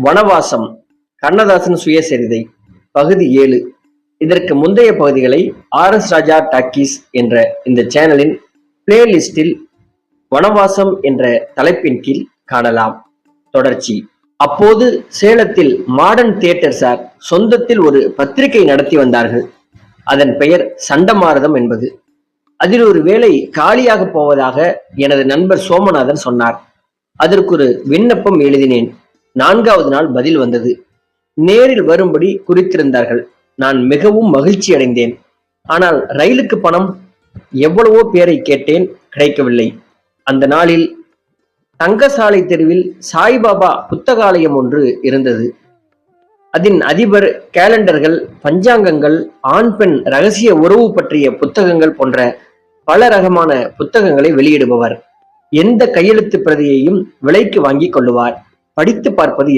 வனவாசம் கண்ணதாசன் சுயசரிதை பகுதி 7. இதற்கு முந்தைய பகுதிகளை RS ராஜா டாக்கீஸ் என்ற இந்த சேனலின் பிளேலிஸ்டில் வனவாசம் என்ற தலைப்பின் கீழ் காணலாம். தொடர்ச்சி. அப்போது சேலத்தில் மாடர்ன் தியேட்டர் சார் சொந்தத்தில் ஒரு பத்திரிகை நடத்தி வந்தார்கள். அதன் பெயர் சண்டமாரதம் என்பது. அதில் ஒரு வேலை காலியாக போவதாக எனது நண்பர் சோமநாதன் சொன்னார். அதற்கு ஒரு விண்ணப்பம் எழுதினேன். 4வது நாள் பதில் வந்தது. நேரில் வரும்படி குறித்திருந்தார்கள். நான் மிகவும் மகிழ்ச்சி அடைந்தேன். ஆனால் ரயிலுக்கு பணம் எவ்வளவோ பேரை கேட்டேன், கிடைக்கவில்லை. அந்த நாளில் தங்கசாலை தெருவில் சாய்பாபா புத்தகாலயம் ஒன்று இருந்தது. அதன் அதிபர் கேலண்டர்கள், பஞ்சாங்கங்கள், ஆண் பெண் ரகசிய உறவு பற்றிய புத்தகங்கள் போன்ற பல ரகமான புத்தகங்களை வெளியிடுபவர். எந்த கையெழுத்து பிரதியையும் விலைக்கு வாங்கி கொள்ளுவார். படித்து பார்ப்பது